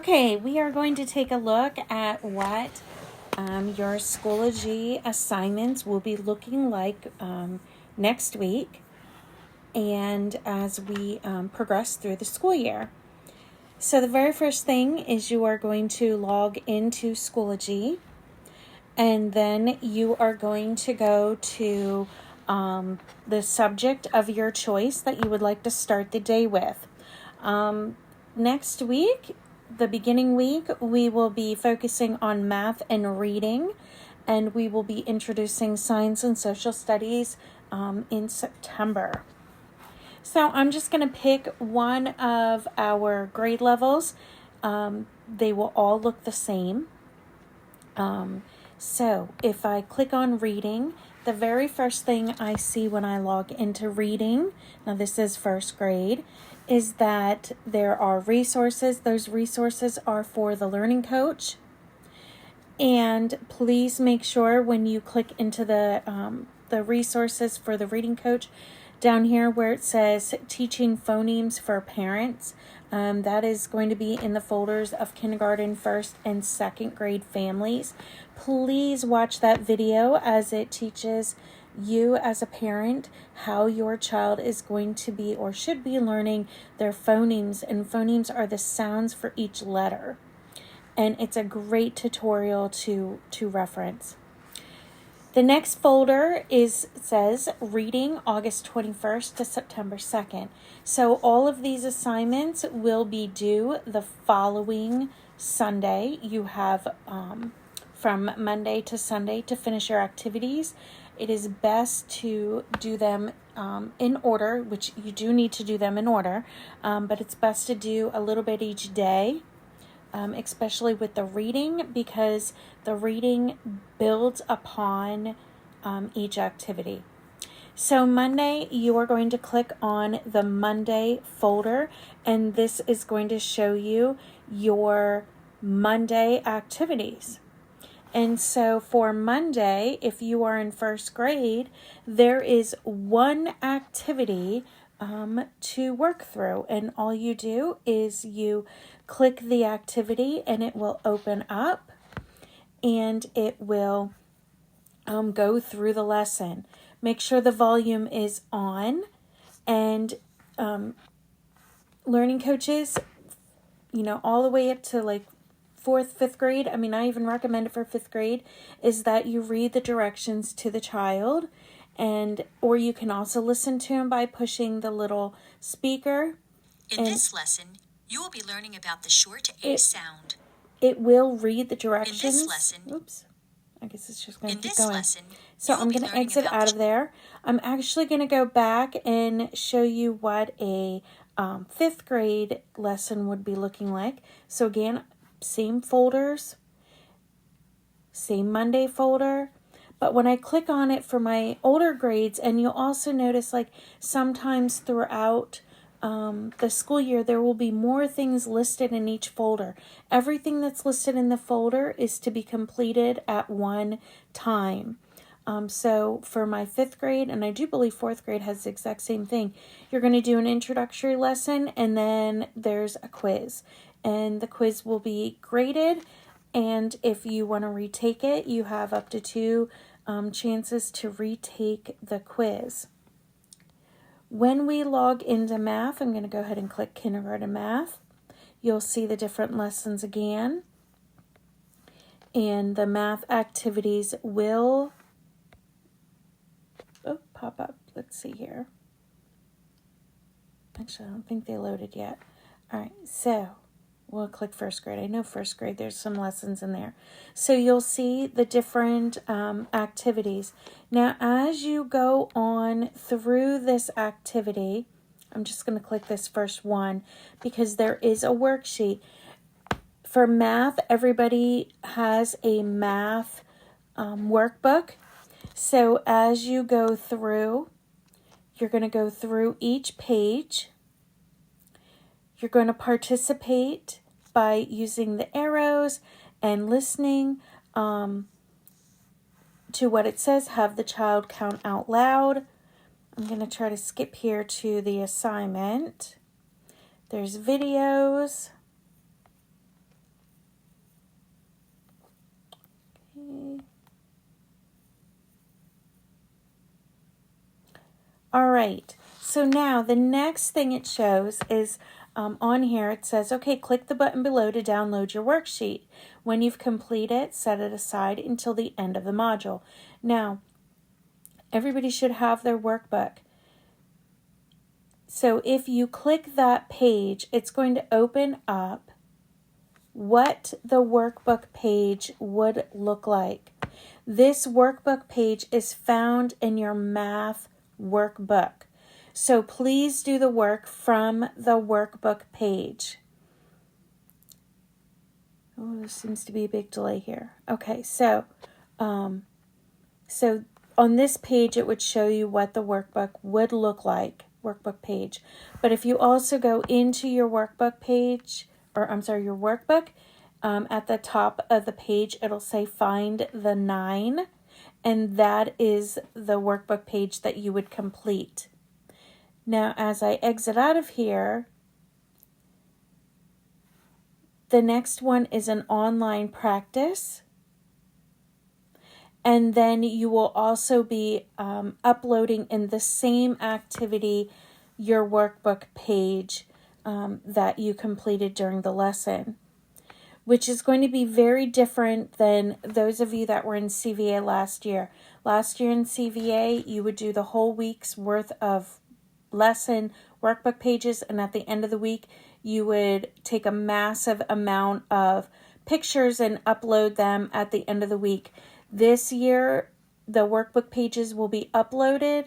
Okay, we are going to take a look at what your Schoology assignments will be looking like next week and as we progress through the school year. So the very first thing is you are going to log into Schoology, and then you are going to go to the subject of your choice that you would like to start the day with. Next week, the beginning week, we will be focusing on math and reading, and we will be introducing science and social studies in September. So I'm just going to pick one of our grade levels. They will all look the same. So if I click on reading, the very first thing I see when I log into reading, now this is first grade, is that there are resources. Those resources are for the learning coach. And please make sure when you click into the resources for the reading coach, down here where it says teaching phonemes for parents, that is going to be in the folders of kindergarten, first and second grade families. Please watch that video as it teaches you as a parent how your child is going to be or should be learning their phonemes, and phonemes are the sounds for each letter. And it's a great tutorial to reference. The next folder says reading August 21st to September 2nd. So all of these assignments will be due the following Sunday. You have from Monday to Sunday to finish your activities. It is best to do them in order, which you do need to do them in order, but it's best to do a little bit each day. Especially with the reading, because the reading builds upon each activity. So Monday, you are going to click on the Monday folder, and this is going to show you your Monday activities. And so for Monday, if you are in first grade, there is one activity to work through, and all you do is you click the activity and it will open up and it will go through the lesson. Make sure the volume is on, and learning coaches, all the way up to like 4th, 5th grade, I even recommend it for 5th grade, is that you read the directions to the child, or you can also listen to him by pushing the little speaker. In this lesson, you will be learning about the short A sound. It will read the directions. In this lesson, oops, I guess it's just going to keep going. going. So I'm going to exit out of there. I'm actually going to go back and show you what a 5th grade lesson would be looking like. So again, same folders, same Monday folder. But when I click on it for my older grades, and you'll also notice like sometimes throughout the school year, there will be more things listed in each folder. Everything that's listed in the folder is to be completed at one time. So for my 5th grade, and I do believe 4th grade has the exact same thing, you're going to do an introductory lesson, and then there's a quiz. And the quiz will be graded, and if you want to retake it, you have up to 2 chances to retake the quiz. When we log into math, I'm going to go ahead and click kindergarten math. You'll see the different lessons again, and the math activities will pop up. Let's see here. Actually, I don't think they loaded yet. All right, so we'll click first grade. I know first grade, there's some lessons in there. So you'll see the different activities. Now, as you go on through this activity, I'm just going to click this first one because there is a worksheet. For math, everybody has a math workbook. So as you go through, you're going to go through each page. You're going to participate by using the arrows and listening to what it says. Have the child count out loud. I'm going to try to skip here to the assignment. There's videos. All right. So now the next thing it shows is on here it says, okay, click the button below to download your worksheet. When you've completed it, set it aside until the end of the module. Now, everybody should have their workbook. So if you click that page, it's going to open up what the workbook page would look like. This workbook page is found in your math workbook. So please do the work from the workbook page. Oh, there seems to be a big delay here. Okay, so on this page, it would show you what the workbook would look like, workbook page. But if you also go into your workbook page, your workbook, at the top of the page, it'll say find the 9, and that is the workbook page that you would complete. Now, as I exit out of here, the next one is an online practice. And then you will also be uploading in the same activity your workbook page that you completed during the lesson, which is going to be very different than those of you that were in CVA last year. Last year in CVA, you would do the whole week's worth of lesson workbook pages, and at the end of the week, you would take a massive amount of pictures and upload them at the end of the week. This year, the workbook pages will be uploaded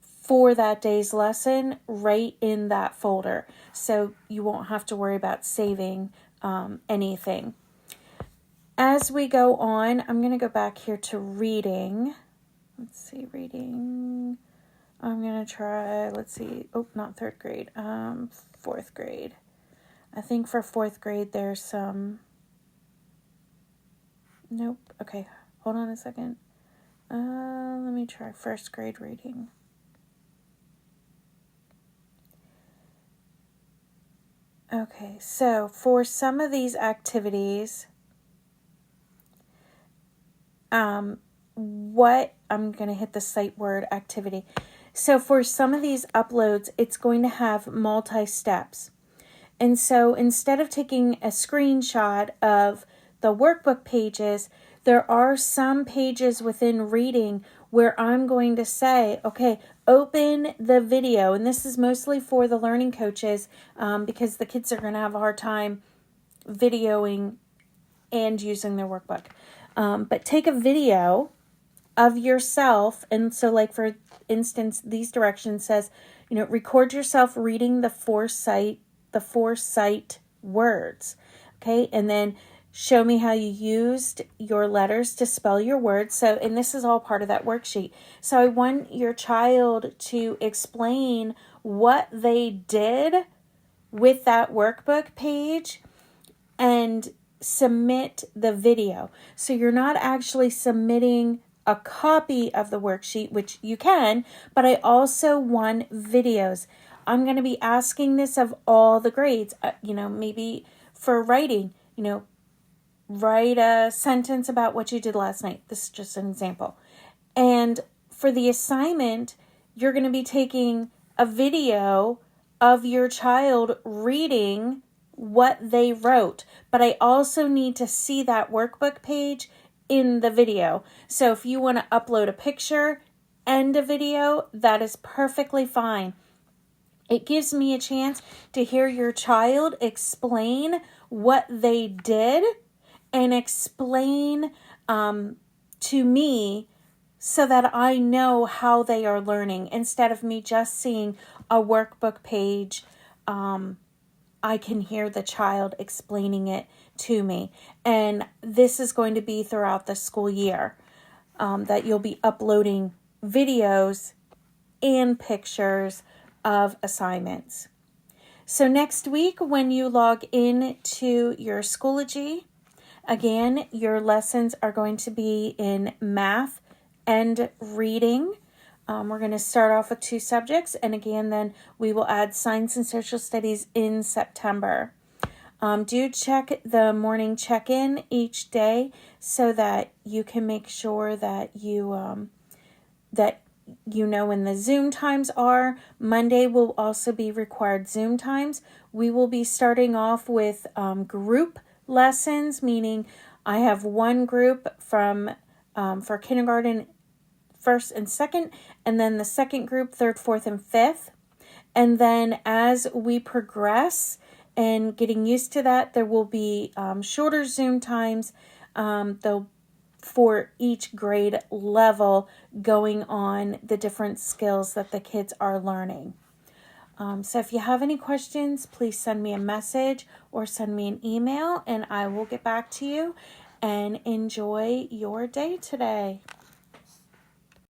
for that day's lesson right in that folder. So you won't have to worry about saving anything. As we go on, I'm going to go back here to reading. Let's see, reading. I'm going to try, not third grade, fourth grade. I think for fourth grade there's some, nope, okay, hold on a second. Let me try first grade reading. Okay, so for some of these activities, I'm going to hit the sight word activity. So for some of these uploads, it's going to have multi-steps. And so instead of taking a screenshot of the workbook pages, there are some pages within reading where I'm going to say, okay, open the video. And this is mostly for the learning coaches because the kids are going to have a hard time videoing and using their workbook. But take a video of yourself. And so like for instance, these directions says, record yourself reading the four sight words. Okay. And then show me how you used your letters to spell your words. So, and this is all part of that worksheet. So I want your child to explain what they did with that workbook page and submit the video. So you're not actually submitting a copy of the worksheet, which you can, but I also want videos. I'm going to be asking this of all the grades, maybe for writing, write a sentence about what you did last night. This is just an example. And for the assignment, you're going to be taking a video of your child reading what they wrote. But I also need to see that workbook page in the video. So if you want to upload a picture and a video, that is perfectly fine. It gives me a chance to hear your child explain what they did and explain to me so that I know how they are learning. Instead of me just seeing a workbook page, I can hear the child explaining it to me. And this is going to be throughout the school year that you'll be uploading videos and pictures of assignments. So next week when you log in to your Schoology, again, your lessons are going to be in math and reading. We're going to start off with 2 subjects, and again, then we will add science and social studies in September. Do check the morning check-in each day so that you can make sure that you that you know when the Zoom times are. Monday will also be required Zoom times. We will be starting off with group lessons, meaning I have one group from for kindergarten, first and second, and then the second group, third, fourth, and fifth. And then as we progress and getting used to that, there will be shorter Zoom times. They'll for each grade level going on the different skills that the kids are learning. So if you have any questions, please send me a message or send me an email and I will get back to you. And enjoy your day today.